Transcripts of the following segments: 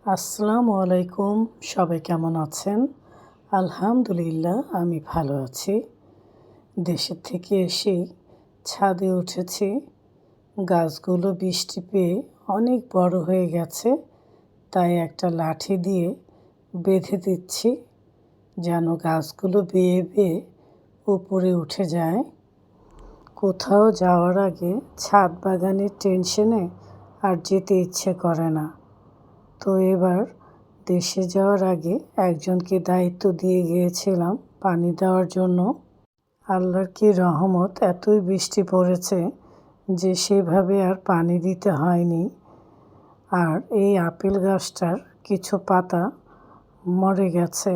আসসালামু আলাইকুম। সবাই কেমন আছেন? আলহামদুলিল্লাহ আমি ভালো আছি। দেশের থেকে এসেই ছাদে উঠেছি। গাছগুলো বৃষ্টি পেয়ে অনেক বড় হয়ে গেছে। তাই একটা লাঠি দিয়ে বেঁধে দিচ্ছি যেন গাছগুলো বেয়ে বেয়ে উপরে উঠে যায়। কোথাও যাওয়ার আগে ছাদ বাগানের টেনশনে আর যেতে ইচ্ছে করে না। তো এবার দেশে যাওয়ার আগে একজনকে দায়িত্ব দিয়ে গিয়েছিলাম পানি দেওয়ার জন্য। আল্লাহর কি রহমত, এতই বৃষ্টি পড়েছে যে সেভাবে আর পানি দিতে হয়নি। আর এই আপেল গাছটার কিছু পাতা মরে গেছে,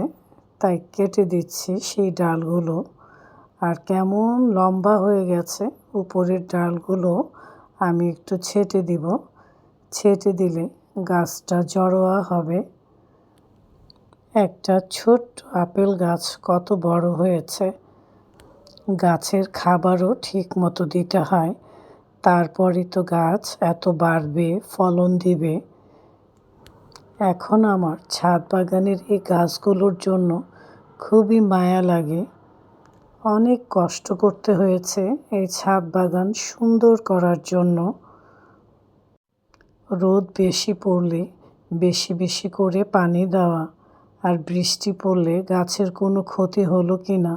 তাই কেটে দিচ্ছি সেই ডালগুলো। আর কেমন লম্বা হয়ে গেছে উপরের ডালগুলো আমি একটু ছেঁটে দিব। ছেঁটে দিলে গাছটা জড়োয়া হবে। একটা ছোট্ট আপেল গাছ কত বড় হয়েছে। গাছের খাবারও ঠিক মতো দিতে হয়, তারপরই তো গাছ এত বাড়বে, ফলন দিবে। এখন আমার ছাদ বাগানের এই গাছগুলোর জন্য খুবই মায়া লাগে। অনেক কষ্ট করতে হয়েছে এই ছাদ বাগান সুন্দর করার জন্য। রোদ বেশি পড়লে বেশি বেশি করে পানি দেওয়া, আর বৃষ্টি পড়লে গাছের কোনো ক্ষতি হলো কি না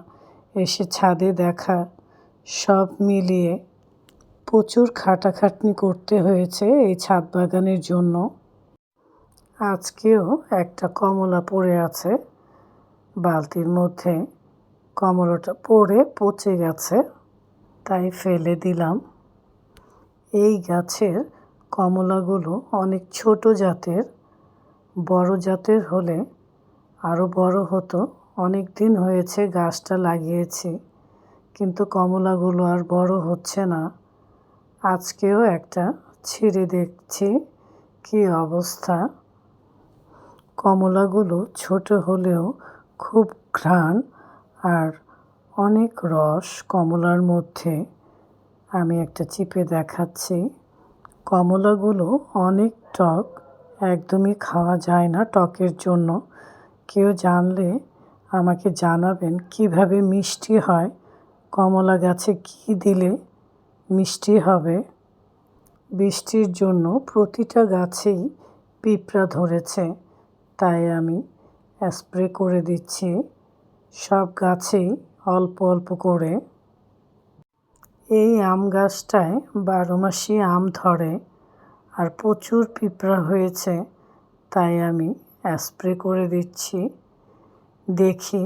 এসে ছাদে দেখা, সব মিলিয়ে প্রচুর খাটাখাটনি করতে হয়েছে এই ছাদ বাগানের জন্য। আজকেও একটা কমলা পড়ে আছে বালতির মধ্যে। কমলাটা পড়ে পচে গেছে, তাই ফেলে দিলাম। এই গাছের কমলাগুলো অনেক ছোট জাতের। বড় জাতের হলে আরও বড় হতো। অনেক দিন হয়েছে গাছটা লাগিয়েছি, কিন্তু কমলাগুলো আর বড় হচ্ছে না। আজকেও একটা ছিঁড়ে দেখছি কী অবস্থা। কমলাগুলো ছোট হলেও খুব ঘ্রাণ আর অনেক রস কমলার মধ্যে। আমি একটা চিপে দেখাচ্ছি। কমলাগুলো অনেক টক, একদমই খাওয়া যায় না টকের জন্য। কেউ জানলে আমাকে জানাবেন কিভাবে মিষ্টি হয়, কমলা গাছে কী দিলে মিষ্টি হবে। বৃষ্টির জন্য প্রতিটা গাছেই পিঁপড়া ধরেছে, তাই আমি স্প্রে করে দিচ্ছি সব গাছেই অল্প অল্প করে। এই আম গাছটায় 12 মাসই আম ধরে, আর প্রচুর পিঁপড়া হয়েছে, তাই আমি স্প্রে করে দিচ্ছি। দেখি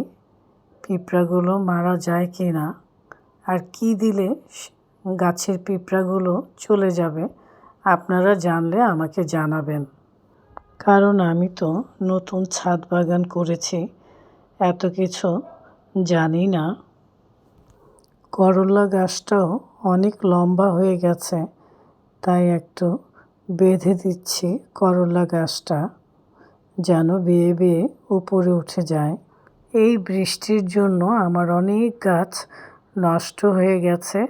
পিঁপড়াগুলো মারা যায় কি না, আর কি দিলে গাছের পিঁপড়াগুলো চলে যাবে। আপনারা জানলে আমাকে জানাবেন, কারণ আমি তো নতুন ছাদ বাগান করেছি, এত কিছু জানি না। করলা গাছটাও অনেক লম্বা হয়ে গেছে, তাই একটু বেঁধে দিচ্ছি করলা গাছটা যেন বেয়ে বেয়ে উপরে উঠে যায়। এই বৃষ্টির জন্য আমার অনেক গাছ নষ্ট হয়ে গেছে।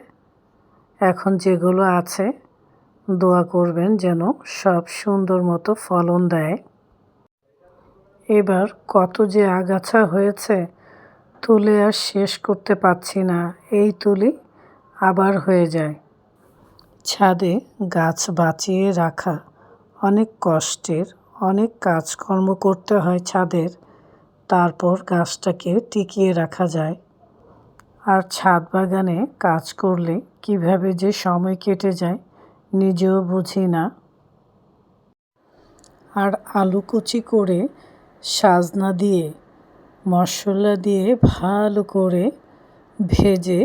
এখন যেগুলো আছে দোয়া করবেন যেন সব সুন্দর মতো ফলন দেয়। এবার কত যে আগাছা হয়েছে, তুলে আর শেষ করতে পারছি না। এই তুলি আবার হয়ে যায়। ছাদে গাছ বাঁচিয়ে রাখা অনেক কষ্টের। অনেক কাজকর্ম করতে হয় ছাদের, তারপর গাছটাকে টিকিয়ে রাখা যায়। আর ছাদ বাগানে কাজ করলে কিভাবে যে সময় কেটে যায় নিজেও বুঝি না। আর আলু কুচি করে সাজনা দিয়ে মশলা দিয়ে ভালো করে ভেজে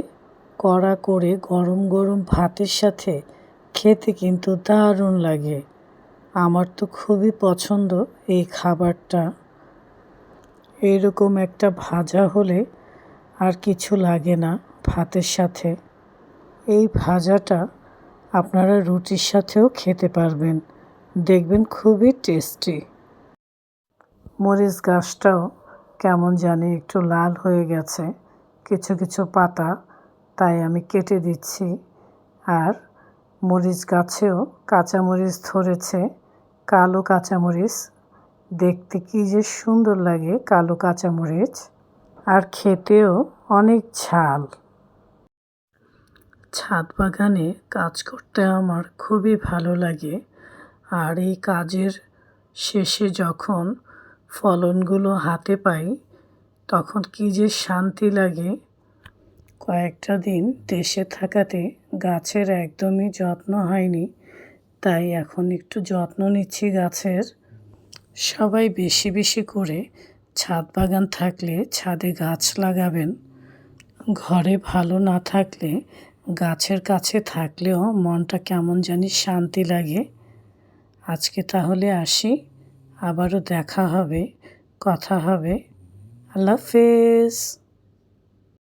কড়া করে গরম গরম ভাতের সাথে খেতে কিন্তু দারুণ লাগে। আমার তো খুবই পছন্দ এই খাবারটা। এইরকম একটা ভাজা হলে আর কিছু লাগে না ভাতের সাথে। এই ভাজাটা আপনারা রুটির সাথেও খেতে পারবেন, দেখবেন খুবই টেস্টি। মরিচ গাছটাও কেমন জানি একটু লাল হয়ে গেছে কিছু কিছু পাতা, তাই আমি কেটে দিচ্ছি। আর মরিচ গাছেও কাঁচামরিচ ধরেছে, কালো কাঁচামরিচ দেখতে কি যে সুন্দর লাগে কালো কাঁচামরিচ, আর খেতেও অনেক ঝাল। ছাদ বাগানে কাজ করতে আমার খুবই ভালো লাগে, আর এই কাজের শেষে যখন ফলনগুলো হাতে পাই তখন কি যে শান্তি লাগে। কয়েকটা দিন দেশে থাকাতে গাছের একদমই যত্ন হয়নি, তাই এখন একটু যত্ন নিচ্ছি গাছের। সবাই বেশি বেশি করে ছাদ বাগান থাকলে ছাদে গাছ লাগাবেন। ঘরে ভালো না থাকলে গাছের কাছে থাকলেও মনটা কেমন জানি শান্তি লাগে। আজকে তাহলে আসি, আবারও দেখা হবে, কথা হবে। আল্লাহ হাফেজ।